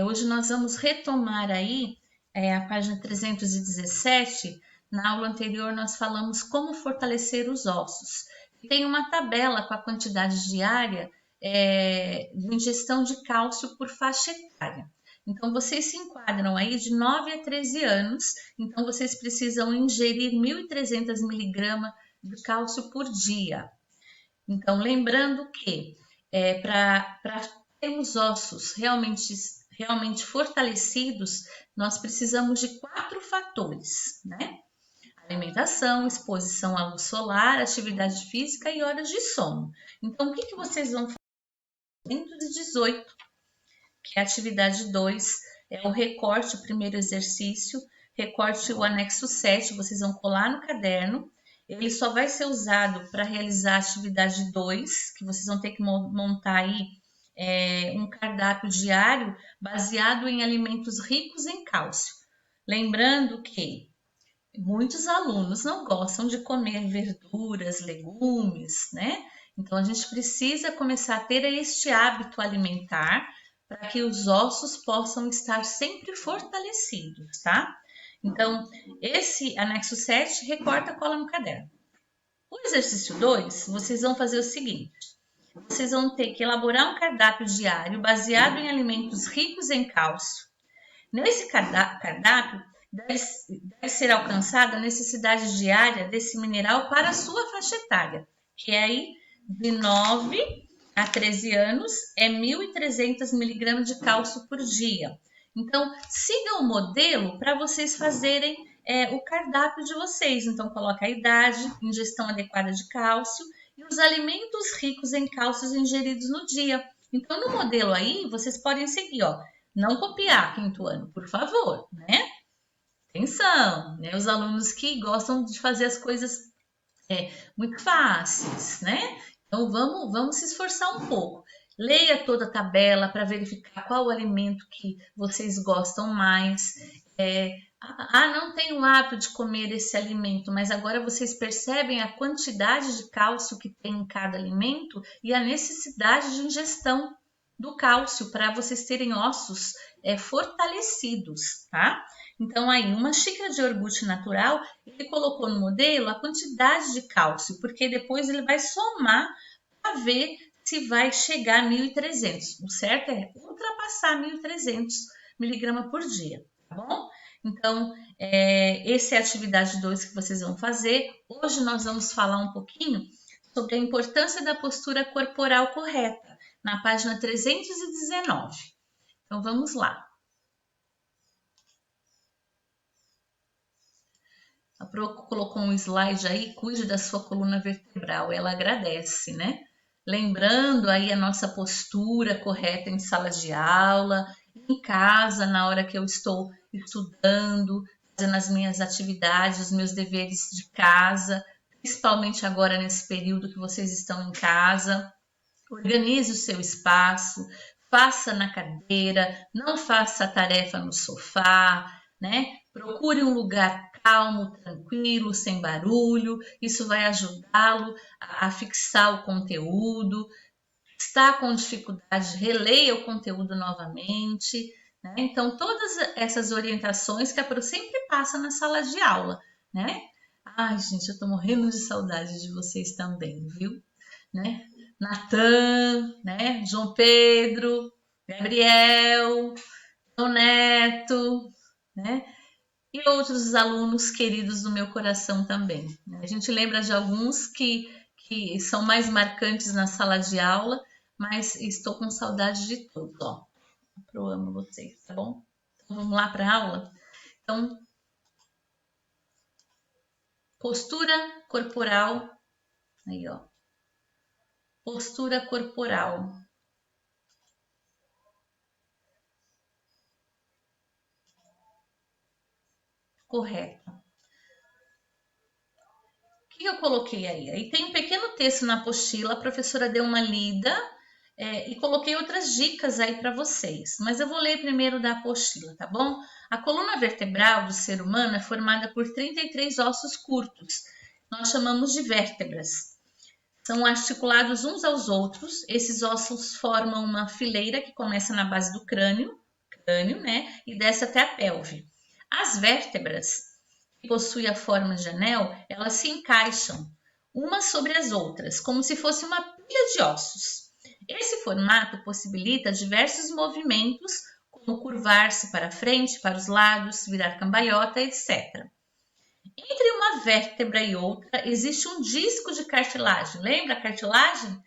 Hoje nós vamos retomar aí a página 317. Na aula anterior nós falamos como fortalecer os ossos. E tem uma tabela com a quantidade diária de ingestão de cálcio por faixa etária. Então, vocês se enquadram aí de 9 a 13 anos, então vocês precisam ingerir 1.300 miligramas de cálcio por dia. Então, lembrando que para ter os ossos realmente fortalecidos, nós precisamos de 4 fatores, né? Alimentação, exposição à luz solar, atividade física e horas de sono. Então, o que vocês vão fazer dentro de 18, que é a atividade 2, é o recorte, o primeiro exercício, recorte o anexo 7, vocês vão colar no caderno. Ele só vai ser usado para realizar a atividade 2, que vocês vão ter que montar aí um cardápio diário baseado em alimentos ricos em cálcio. Lembrando que muitos alunos não gostam de comer verduras, legumes, né? Então a gente precisa começar a ter este hábito alimentar para que os ossos possam estar sempre fortalecidos, tá? Então, esse anexo 7 recorta a cola no caderno. O exercício 2, vocês vão fazer o seguinte: vocês vão ter que elaborar um cardápio diário baseado em alimentos ricos em cálcio. Nesse cardápio, deve ser alcançada a necessidade diária desse mineral para a sua faixa etária, que é aí de 9 a 13 anos, é 1.300 miligramas de cálcio por dia. Então, sigam o modelo para vocês fazerem o cardápio de vocês. Então, coloca a idade, ingestão adequada de cálcio e os alimentos ricos em cálcios ingeridos no dia. Então, no modelo aí, vocês podem seguir, ó. Não copiar quinto ano, por favor, né? Atenção, né? Os alunos que gostam de fazer as coisas muito fáceis, né? Então, vamos se esforçar um pouco. Leia toda a tabela para verificar qual o alimento que vocês gostam mais. Não tenho o hábito de comer esse alimento, mas agora vocês percebem a quantidade de cálcio que tem em cada alimento e a necessidade de ingestão do cálcio para vocês terem ossos fortalecidos, tá? Então, aí, uma xícara de iogurte natural, ele colocou no modelo a quantidade de cálcio, porque depois ele vai somar para ver se vai chegar a 1.300. O certo é ultrapassar 1.300 miligramas por dia, tá bom? Então, essa é a atividade 2 que vocês vão fazer. Hoje nós vamos falar um pouquinho sobre a importância da postura corporal correta, na página 319. Então, vamos lá. A Pro colocou um slide aí, cuide da sua coluna vertebral, ela agradece, né? Lembrando aí a nossa postura correta em sala de aula, em casa, na hora que eu estou estudando, fazendo as minhas atividades, os meus deveres de casa, principalmente agora nesse período que vocês estão em casa. Organize o seu espaço, faça na cadeira, não faça a tarefa no sofá, né? Procure um lugar calmo, tranquilo, sem barulho. Isso vai ajudá-lo a fixar o conteúdo. Está com dificuldade, releia o conteúdo novamente, né? Então, todas essas orientações que a Pro sempre passa na sala de aula, né? Ai, gente, eu tô morrendo de saudade de vocês também, viu? Né? Natan, né? João Pedro, Gabriel, João Neto, né? E outros alunos queridos do meu coração também. A gente lembra de alguns que são mais marcantes na sala de aula, mas estou com saudade de todos. Ó, eu amo vocês, tá bom? Então vamos lá para a aula? Então, postura corporal, aí ó, postura corporal. Correta. O que eu coloquei aí? Aí tem um pequeno texto na apostila, a professora deu uma lida e coloquei outras dicas aí para vocês. Mas eu vou ler primeiro da apostila, tá bom? A coluna vertebral do ser humano é formada por 33 ossos curtos. Nós chamamos de vértebras. são articulados uns aos outros. Esses ossos formam uma fileira que começa na base do crânio, né, e desce até a pelve. As vértebras, que possuem a forma de anel, elas se encaixam umas sobre as outras, como se fosse uma pilha de ossos. Esse formato possibilita diversos movimentos, como curvar-se para frente, para os lados, virar cambalhota, etc. Entre uma vértebra e outra, existe um disco de cartilagem. Lembra a cartilagem?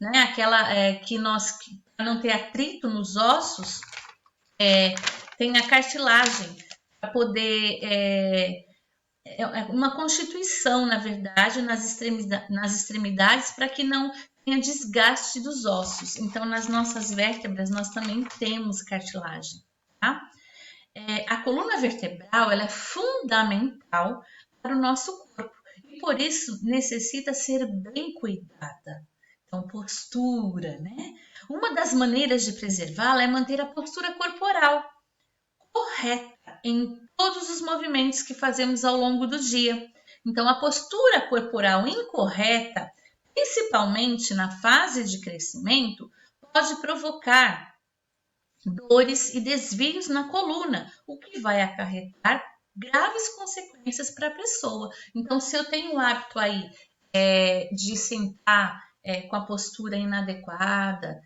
Né? Aquela que nós, para não ter atrito nos ossos, tem a cartilagem para poder... uma constituição, na verdade, nas extremidades para que não tenha desgaste dos ossos. Então, nas nossas vértebras, nós também temos cartilagem. Tá? A coluna vertebral ela é fundamental para o nosso corpo e, por isso, necessita ser bem cuidada. Então, postura, né? Uma das maneiras de preservá-la é manter a postura corporal correta em todos os movimentos que fazemos ao longo do dia. Então, a postura corporal incorreta, principalmente na fase de crescimento, pode provocar dores e desvios na coluna, o que vai acarretar graves consequências para a pessoa. Então, se eu tenho o hábito aí de sentar com a postura inadequada,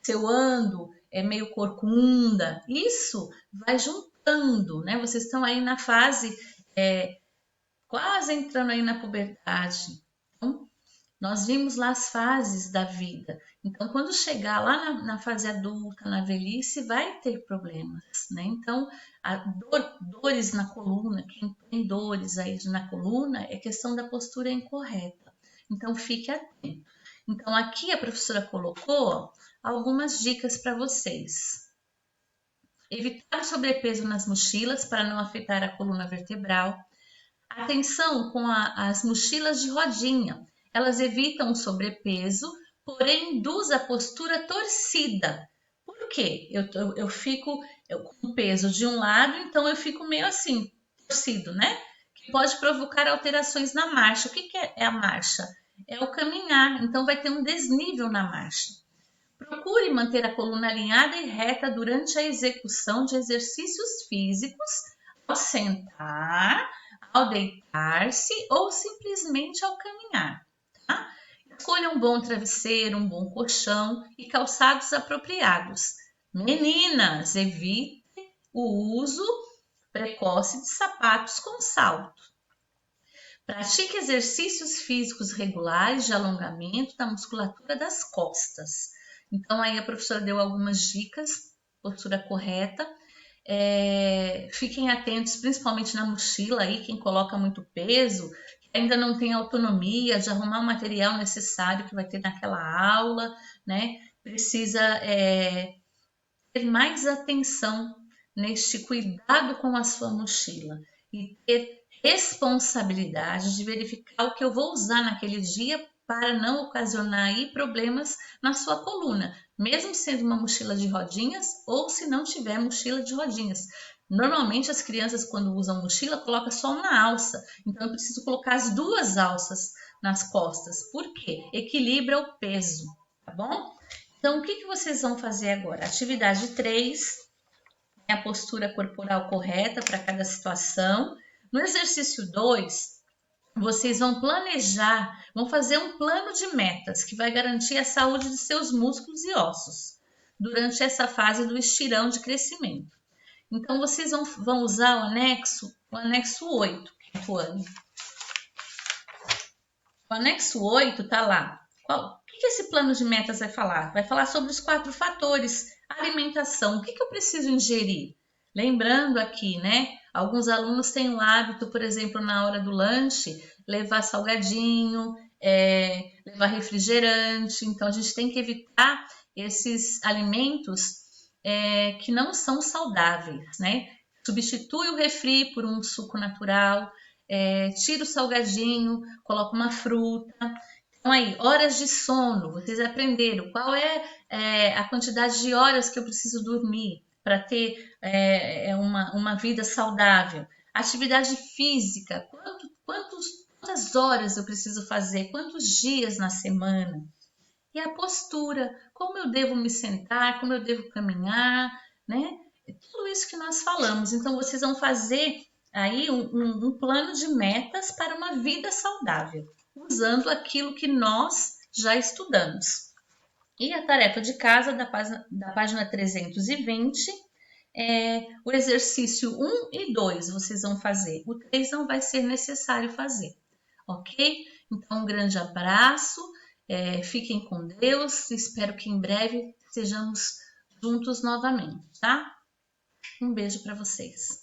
se eu ando meio corcunda, isso vai juntando, né? Vocês estão aí na fase, quase entrando aí na puberdade. Então, nós vimos lá as fases da vida. Então, quando chegar lá na fase adulta, na velhice, vai ter problemas, né? Então, dores na coluna, quem tem dores aí na coluna, é questão da postura incorreta. Então, fique atento. Então, aqui a professora colocou algumas dicas para vocês. Evitar o sobrepeso nas mochilas para não afetar a coluna vertebral. Atenção com as mochilas de rodinha. Elas evitam o sobrepeso, porém induz a postura torcida. Por quê? Eu fico com o peso de um lado, então eu fico meio assim, torcido, né? Que pode provocar alterações na marcha. O que é a marcha? É o caminhar, então vai ter um desnível na marcha. Procure manter a coluna alinhada e reta durante a execução de exercícios físicos, ao sentar, ao deitar-se ou simplesmente ao caminhar. Tá? Escolha um bom travesseiro, um bom colchão e calçados apropriados. Meninas, evite o uso precoce de sapatos com salto. Pratique exercícios físicos regulares de alongamento da musculatura das costas. Então, aí a professora deu algumas dicas, postura correta. Fiquem atentos, principalmente na mochila, aí, quem coloca muito peso, que ainda não tem autonomia de arrumar o material necessário que vai ter naquela aula, né? Precisa ter mais atenção neste cuidado com a sua mochila e ter responsabilidade de verificar o que eu vou usar naquele dia para não ocasionar aí problemas na sua coluna, mesmo sendo uma mochila de rodinhas ou se não tiver mochila de rodinhas. Normalmente as crianças quando usam mochila colocam só uma alça, então eu preciso colocar as duas alças nas costas, por quê? Equilibra o peso, tá bom? Então o que vocês vão fazer agora? Atividade 3, a postura corporal correta para cada situação. No exercício 2, vocês vão planejar, vão fazer um plano de metas que vai garantir a saúde de seus músculos e ossos durante essa fase do estirão de crescimento. Então, vocês vão usar o anexo 8, Tuane. O anexo 8 está lá. O que esse plano de metas vai falar? Vai falar sobre os 4 fatores. Alimentação, o que eu preciso ingerir? Lembrando aqui, né? Alguns alunos têm o hábito, por exemplo, na hora do lanche, levar salgadinho, levar refrigerante. Então, a gente tem que evitar esses alimentos que não são saudáveis, né? Substitui o refri por um suco natural, tira o salgadinho, coloca uma fruta. Então, aí, horas de sono, vocês aprenderam qual é a quantidade de horas que eu preciso dormir para ter uma vida saudável. Atividade física, quantas horas eu preciso fazer, quantos dias na semana. E a postura, como eu devo me sentar, como eu devo caminhar, né? Tudo isso que nós falamos. Então, vocês vão fazer aí um plano de metas para uma vida saudável, usando aquilo que nós já estudamos. E a tarefa de casa da página 320 o exercício 1 e 2 vocês vão fazer. O 3 não vai ser necessário fazer, ok? Então, um grande abraço, fiquem com Deus, espero que em breve sejamos juntos novamente, tá? Um beijo para vocês.